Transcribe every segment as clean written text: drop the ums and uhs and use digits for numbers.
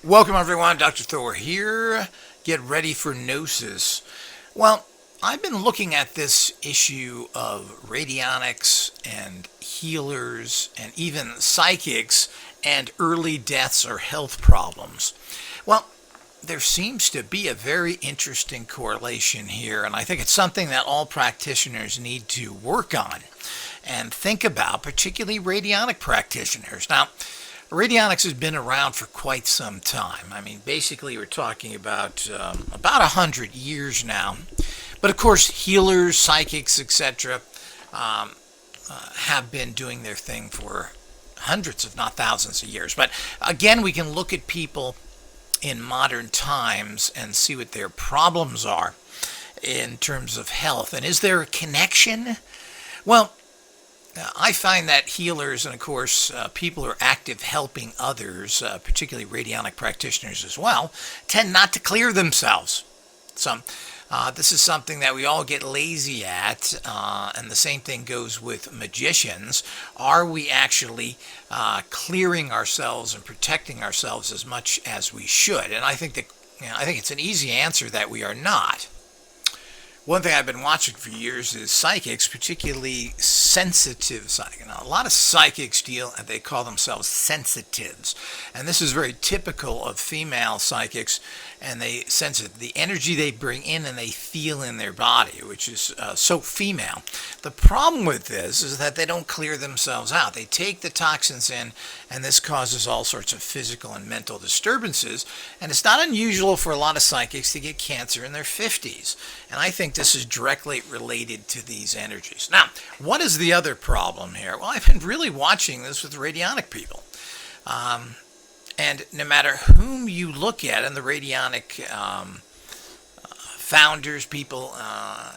Welcome everyone, Dr. Thor here. Get ready for Gnosis. Well, I've been looking at this issue of radionics and healers and even psychics and early deaths or health problems. Well, there seems to be a very interesting correlation here, and I think it's something that all practitioners need to work on and think about, particularly radionic practitioners. Now, Radionics has been around for quite some time. I mean, basically, we're talking about 100 years now. But of course, healers, psychics, etc., have been doing their thing for hundreds, if not thousands, of years. But again, we can look at people in modern times and see what their problems are in terms of health. And is there a connection? Well, I find that healers and, of course, people who are active helping others, particularly radionic practitioners as well, tend not to clear themselves. So this is something that we all get lazy at, and the same thing goes with magicians. Are we actually clearing ourselves and protecting ourselves as much as we should? And I think it's an easy answer that we are not. One thing I've been watching for years is psychics, particularly sensitive psychics. Now, a lot of psychics they call themselves sensitives. And this is very typical of female psychics, and they sense it. The energy they bring in and they feel in their body, which is so female. The problem with this is that they don't clear themselves out. They take the toxins in, and this causes all sorts of physical and mental disturbances. And it's not unusual for a lot of psychics to get cancer in their 50s. And I think this is directly related to these energies. Now, what is the other problem here? Well, I've been really watching this with radionic people. And no matter whom you look at in the radionic founders, people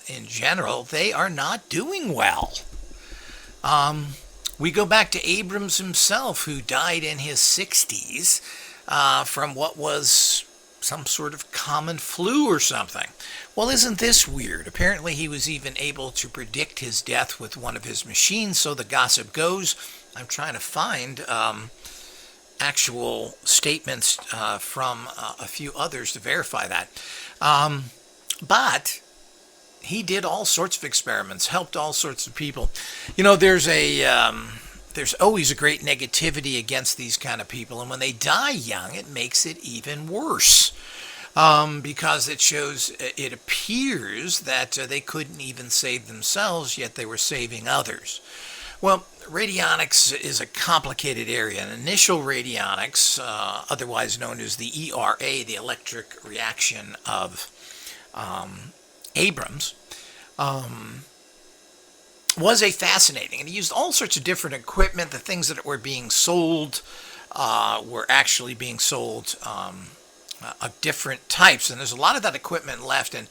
in general, they are not doing well. We go back to Abrams himself, who died in his 60s from what was some sort of common flu or something. Well, isn't this weird? Apparently he was even able to predict his death with one of his machines, so the gossip goes. I'm trying to find actual statements from a few others to verify that. But he did all sorts of experiments, helped all sorts of people. You know, there's always a great negativity against these kind of people, and when they die young, it makes it even worse. Because it appears that they couldn't even save themselves, yet they were saving others. Well, radionics is a complicated area. And initial radionics, otherwise known as the ERA, the electric reaction of Abrams, was a fascinating. And he used all sorts of different equipment. The things that were being sold were actually being sold of different types, and there's a lot of that equipment left, and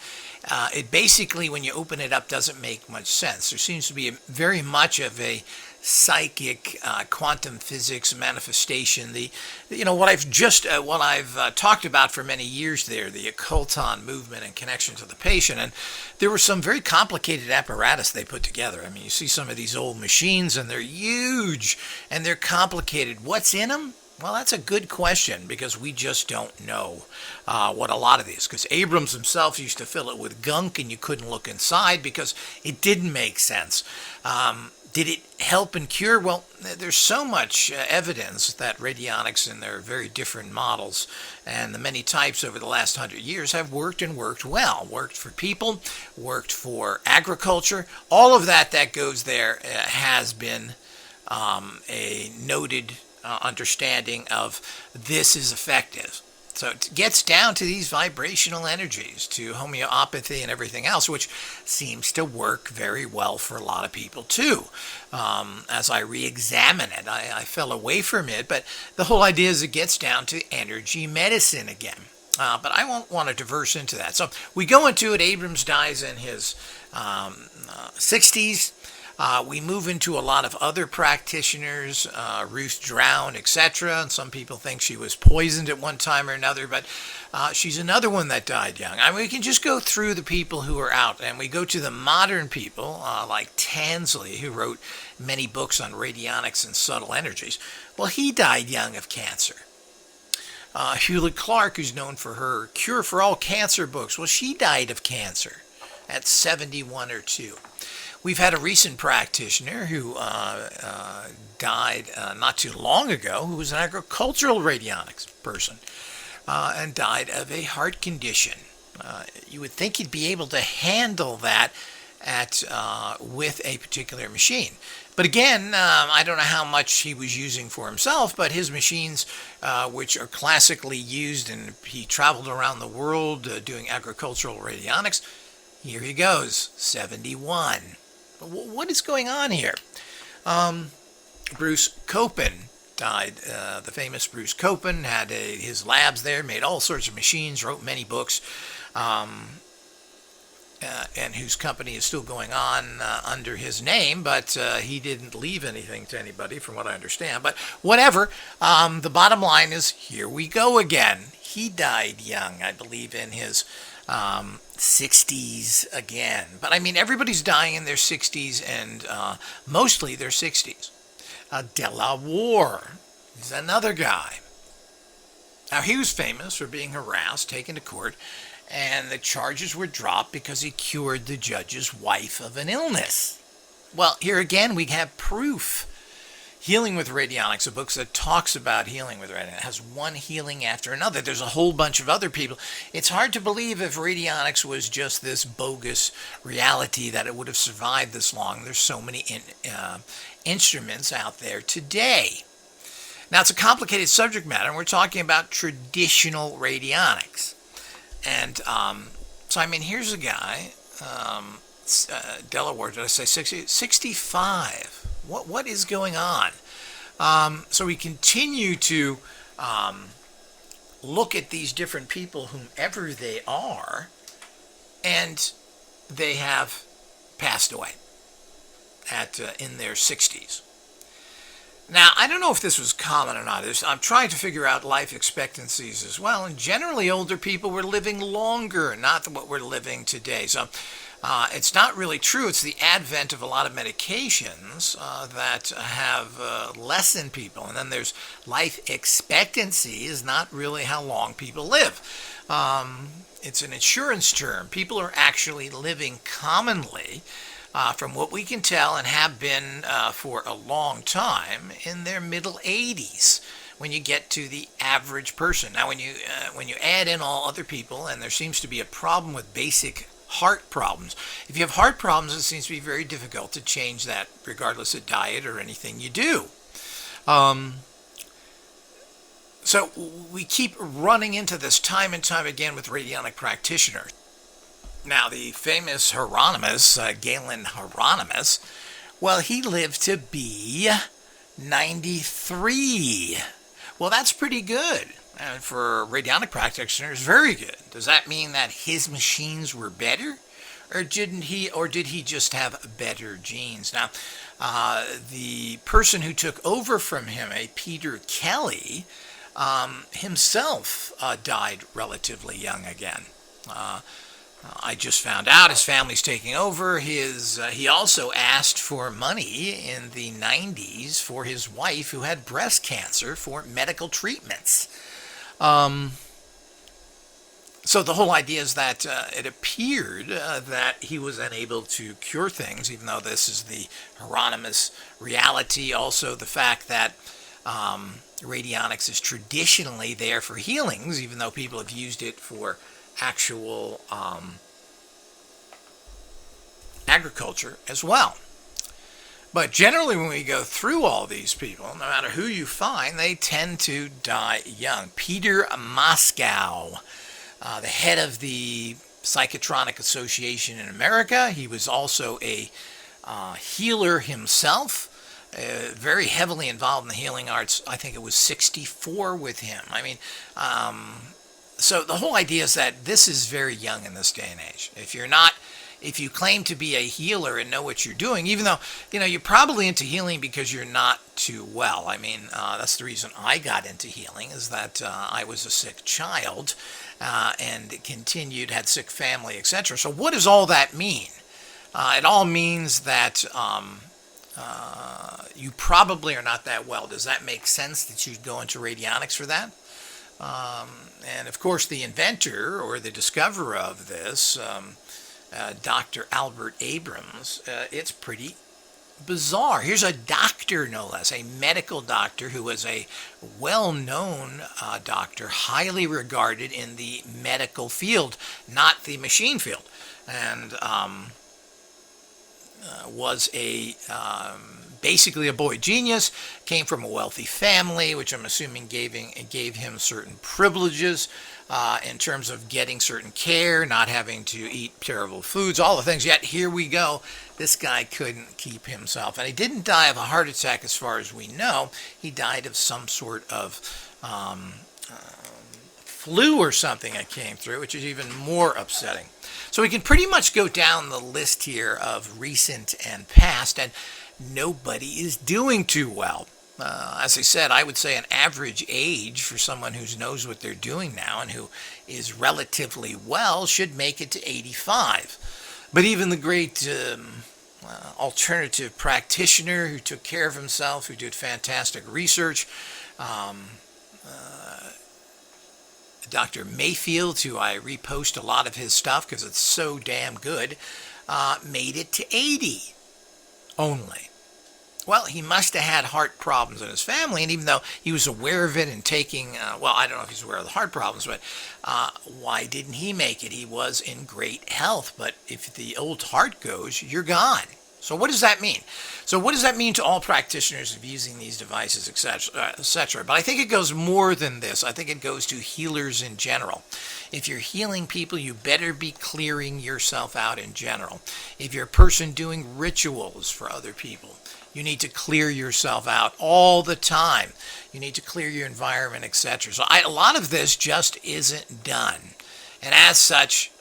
it basically, when you open it up, doesn't make much sense. There seems to be very much of a psychic quantum physics manifestation. What I've talked about for many years there, the occulton movement and connection to the patient, and there was some very complicated apparatus they put together. I mean, you see some of these old machines, and they're huge and they're complicated. What's in them? Well, that's a good question, because we just don't know what a lot of these. Because Abrams himself used to fill it with gunk, and you couldn't look inside because it didn't make sense. Did it help and cure? Well, there's so much evidence that radionics in their very different models and the many types over the last 100 years have worked and worked well. Worked for people, worked for agriculture. All of that goes there has been a noted understanding of this is effective. So it gets down to these vibrational energies, to homeopathy and everything else, which seems to work very well for a lot of people too. As I re-examine it, I fell away from it, but the whole idea is it gets down to energy medicine again. But I won't want to diverse into that. So we go into it. Abrams dies in his 60s. We move into a lot of other practitioners, Ruth Drown, etc. And some people think she was poisoned at one time or another, but she's another one that died young. I mean, we can just go through the people who are out, and we go to the modern people, like Tansley, who wrote many books on radionics and subtle energies. Well, he died young of cancer. Hewlett Clark, who's known for her Cure for All Cancer books, well, she died of cancer at 71 or 2. We've had a recent practitioner who died not too long ago, who was an agricultural radionics person, and died of a heart condition. You would think he'd be able to handle that with a particular machine. But again, I don't know how much he was using for himself, but his machines, which are classically used, and he traveled around the world doing agricultural radionics, here he goes, 71. What is going on here? Bruce Copen died. The famous Bruce Copen had his labs there, made all sorts of machines, wrote many books, and whose company is still going on under his name, but he didn't leave anything to anybody, from what I understand. But whatever, the bottom line is, here we go again. He died young, I believe, in his 60s again. But I mean, everybody's dying in their 60s, and mostly their 60s. Delaware is another guy. Now, he was famous for being harassed, taken to court, and the charges were dropped because he cured the judge's wife of an illness. Well, here again, we have proof. Healing with Radionics, a book that talks about healing with Radionics, has one healing after another. There's a whole bunch of other people. It's hard to believe if Radionics was just this bogus reality that it would have survived this long. There's so many instruments out there today. Now, it's a complicated subject matter, and we're talking about traditional radionics. And so, I mean, here's a guy, Delaware, did I say 60? 65. What is going on? So we continue to look at these different people, whomever they are, and they have passed away in their 60s. Now, I don't know if this was common or not. I'm trying to figure out life expectancies as well, and generally older people were living longer, not what we're living today. So it's not really true. It's the advent of a lot of medications that have lessened people. And then there's life expectancy is not really how long people live. It's an insurance term. People are actually living commonly, from what we can tell, and have been for a long time, in their middle 80s when you get to the average person. Now, when you add in all other people, and there seems to be a problem with basic heart problems. If you have heart problems, it seems to be very difficult to change that, regardless of diet or anything you do. So we keep running into this time and time again with radionic practitioners. Now, the famous Hieronymus, Galen Hieronymus, well, he lived to be 93. Well, that's pretty good. And for radionic practitioners, very good. Does that mean that his machines were better? Or did he just have better genes? Now, the person who took over from him, a Peter Kelly, himself died relatively young again. I just found out his family's taking over. He also asked for money in the 90s for his wife, who had breast cancer, for medical treatments. So the whole idea is that it appeared that he was unable to cure things, even though this is the Hieronymus reality. Also, the fact that radionics is traditionally there for healings, even though people have used it for actual agriculture as well. But generally, when we go through all these people, no matter who you find, they tend to die young. Peter Moscow, the head of the Psychotronic Association in America, he was also a healer himself, very heavily involved in the healing arts. I think it was 64 with him. I mean, so the whole idea is that this is very young in this day and age. If you claim to be a healer and know what you're doing, even though, you're probably into healing because you're not too well. I mean, that's the reason I got into healing, is that I was a sick child and had sick family, etc. So what does all that mean? It all means that you probably are not that well. Does that make sense that you'd go into radionics for that? And of course, the inventor or the discoverer of this, Dr. Albert Abrams, it's pretty bizarre. Here's a doctor, no less, a medical doctor who was a well-known doctor, highly regarded in the medical field, not the machine field, and was a basically a boy genius, came from a wealthy family, which I'm assuming gave him certain privileges in terms of getting certain care, not having to eat terrible foods, all the things. Yet here we go. This guy couldn't keep himself. And he didn't die of a heart attack as far as we know. He died of some sort of flu or something that came through, which is even more upsetting. So we can pretty much go down the list here of recent and past, and nobody is doing too well. As I said, I would say an average age for someone who knows what they're doing now and who is relatively well should make it to 85. But even the great alternative practitioner who took care of himself, who did fantastic research, Dr. Mayfield, who I repost a lot of his stuff because it's so damn good, made it to 80 only. Well, he must have had heart problems in his family, and even though he was aware of it and taking, well, I don't know if he's aware of the heart problems, but why didn't he make it? He was in great health, but if the old heart goes, you're gone. So what does that mean? So what does that mean to all practitioners of using these devices, etc., etc.? But I think it goes more than this. I think it goes to healers in general. If you're healing people, you better be clearing yourself out in general. If you're a person doing rituals for other people, you need to clear yourself out all the time. You need to clear your environment, etc. So a lot of this just isn't done. And as such,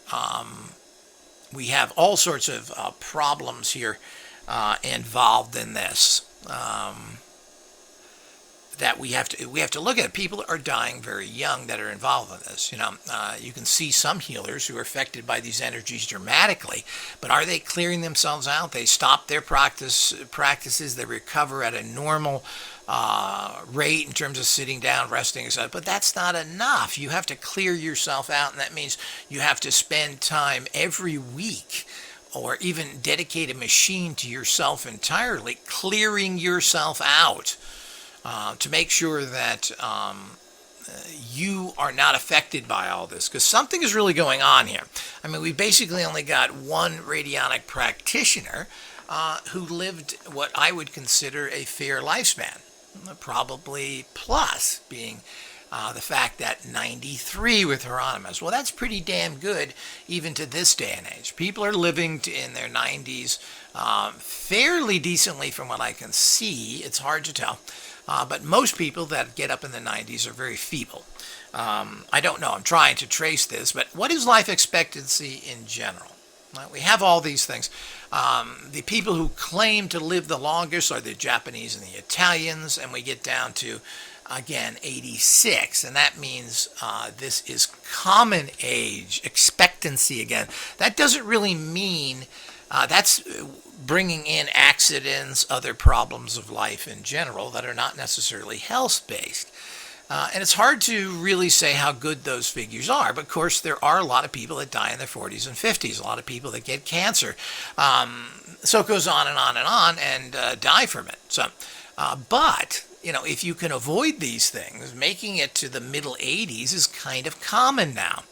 we have all sorts of problems here involved in this that we have to look at. People are dying very young that are involved in this. You can see some healers who are affected by these energies dramatically, but are they clearing themselves out? They stop their practices. They recover at a normal rate in terms of sitting down, resting, etc. But that's not enough. You have to clear yourself out, and that means you have to spend time every week or even dedicate a machine to yourself entirely, clearing yourself out to make sure that you are not affected by all this, because something is really going on here. I mean, we basically only got one radionic practitioner who lived what I would consider a fair lifespan, probably plus, being the fact that 93 with Hieronymus. Well, that's pretty damn good even to this day and age. People are living in their 90s fairly decently from what I can see. It's hard to tell. But most people that get up in the 90s are very feeble. I don't know. I'm trying to trace this. But what is life expectancy in general? We have all these things. The people who claim to live the longest are the Japanese and the Italians. And we get down to, again, 86. And that means this is common age expectancy again. That doesn't really mean that's bringing in accidents, other problems of life in general that are not necessarily health-based. And it's hard to really say how good those figures are. But of course, there are a lot of people that die in their 40s and 50s, a lot of people that get cancer. So it goes on and on and on and die from it. So, but, if you can avoid these things, making it to the middle 80s is kind of common now.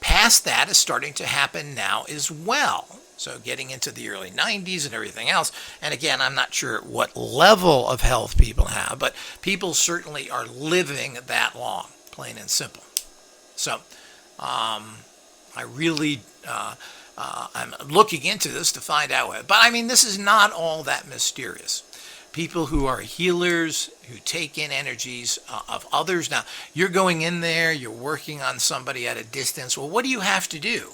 Past that is starting to happen now as well. So getting into the early 90s and everything else. And again, I'm not sure what level of health people have, but people certainly are living that long, plain and simple. So I really, I'm looking into this to find out what. But I mean, this is not all that mysterious. People who are healers, who take in energies of others. Now, you're going in there, you're working on somebody at a distance. Well, what do you have to do?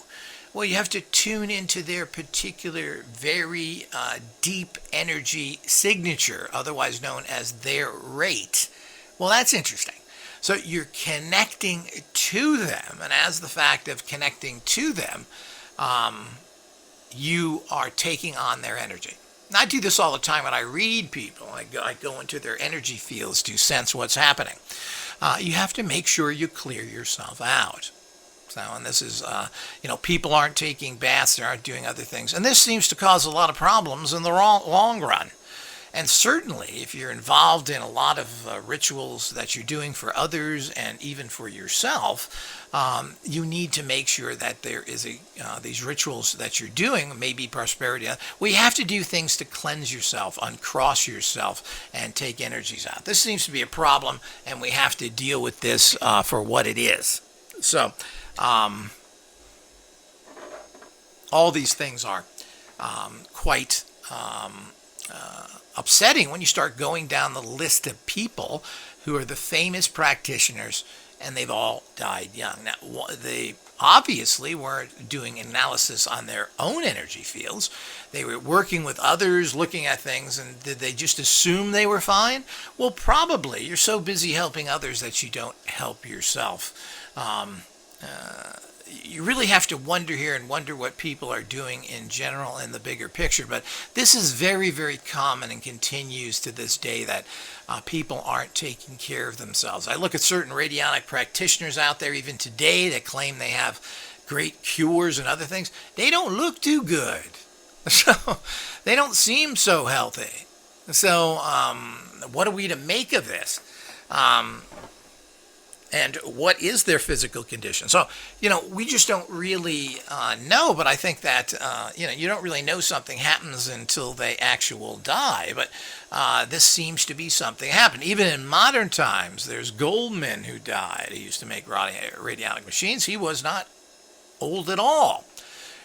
Well, you have to tune into their particular very deep energy signature, otherwise known as their rate. Well, that's interesting. So you're connecting to them, and as the fact of connecting to them, you are taking on their energy. And I do this all the time when I read people. I go into their energy fields to sense what's happening. you have to make sure you clear yourself out. So, and this is, people aren't taking baths, they aren't doing other things. And this seems to cause a lot of problems in the long run. And certainly, if you're involved in a lot of rituals that you're doing for others and even for yourself, you need to make sure that there is these rituals that you're doing, maybe prosperity. We have to do things to cleanse yourself, uncross yourself, and take energies out. This seems to be a problem, and we have to deal with this for what it is. So, all these things are quite upsetting when you start going down the list of people who are the famous practitioners, and they've all died young. Now, they obviously weren't doing analysis on their own energy fields. They were working with others, looking at things, and did they just assume they were fine? Well, probably. You're so busy helping others that you don't help yourself. You really have to wonder here and wonder what people are doing in general in the bigger picture. But this is very, very common and continues to this day that people aren't taking care of themselves. I look at certain radionic practitioners out there even today that claim they have great cures and other things. They don't look too good. So they don't seem so healthy. So what are we to make of this? And what is their physical condition? So, we just don't really know, but I think that, you don't really know something happens until they actually die. But this seems to be something happened. Even in modern times, there's Goldman who died. He used to make radionic machines. He was not old at all.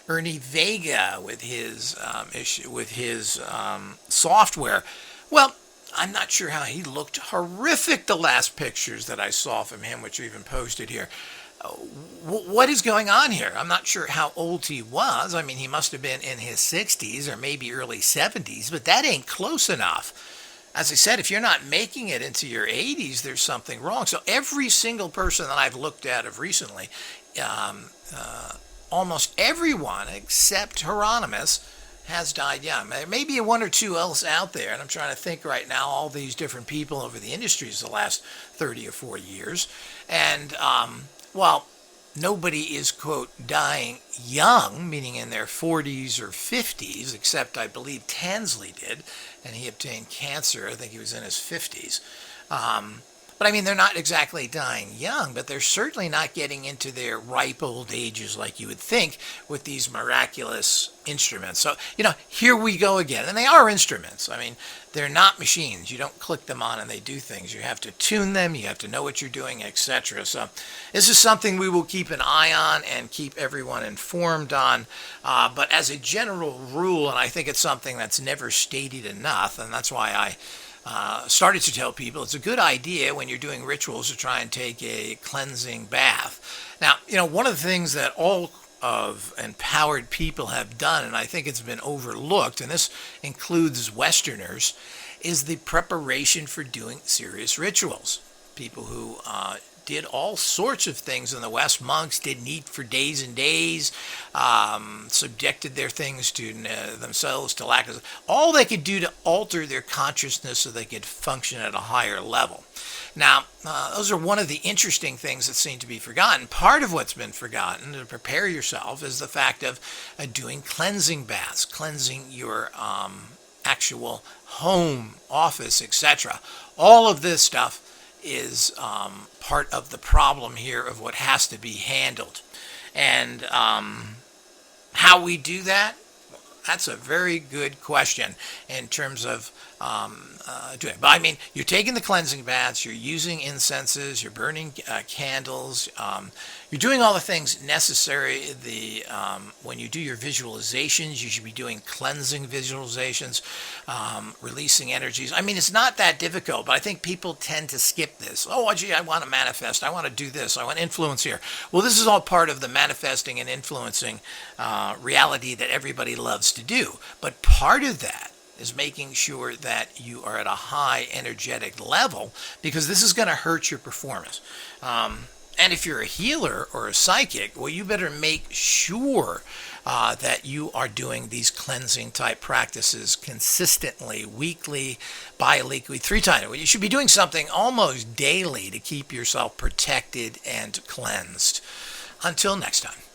Ernie Vega with his software. Well, I'm not sure how he looked. Horrific, the last pictures that I saw from him, which are even posted here. What is going on here? I'm not sure how old he was. I mean, he must have been in his 60s or maybe early 70s, but that ain't close enough. As I said, if you're not making it into your 80s, there's something wrong. So every single person that I've looked at of recently, almost everyone except Hieronymus has died young. There may be one or two else out there, and I'm trying to think right now, all these different people over the industries the last 30 or 40 years. And, nobody is, quote, dying young, meaning in their 40s or 50s, except I believe Tansley did, and he obtained cancer. I think he was in his 50s. But I mean, they're not exactly dying young, but they're certainly not getting into their ripe old ages like you would think with these miraculous instruments. So, here we go again. And they are instruments. I mean, they're not machines. You don't click them on and they do things. You have to tune them. You have to know what you're doing, etc. So this is something we will keep an eye on and keep everyone informed on. But as a general rule, and I think it's something that's never stated enough, and that's why I started to tell people it's a good idea when you're doing rituals to try and take a cleansing bath. Now, one of the things that all of empowered people have done, and I think it's been overlooked, and this includes Westerners, is the preparation for doing serious rituals. People who did all sorts of things in the West. Monks didn't eat for days and days, subjected their things to themselves to lack of all they could do to alter their consciousness so they could function at a higher level. Now, those are one of the interesting things that seem to be forgotten. Part of what's been forgotten to prepare yourself is the fact of doing cleansing baths, cleansing your actual home, office, etc. All of this stuff is part of the problem here of what has to be handled. And how we do that, that's a very good question in terms of doing it. But I mean, you're taking the cleansing baths, you're using incenses, you're burning candles, you're doing all the things necessary. When you do your visualizations, you should be doing cleansing visualizations, releasing energies. I mean, it's not that difficult, but I think people tend to skip this. Oh, gee, I want to manifest. I want to do this. I want influence here. Well, this is all part of the manifesting and influencing reality that everybody loves to do. But part of that is making sure that you are at a high energetic level, because this is going to hurt your performance. And if you're a healer or a psychic, well, you better make sure that you are doing these cleansing type practices consistently, weekly, bi-weekly, 3 times. You should be doing something almost daily to keep yourself protected and cleansed. Until next time.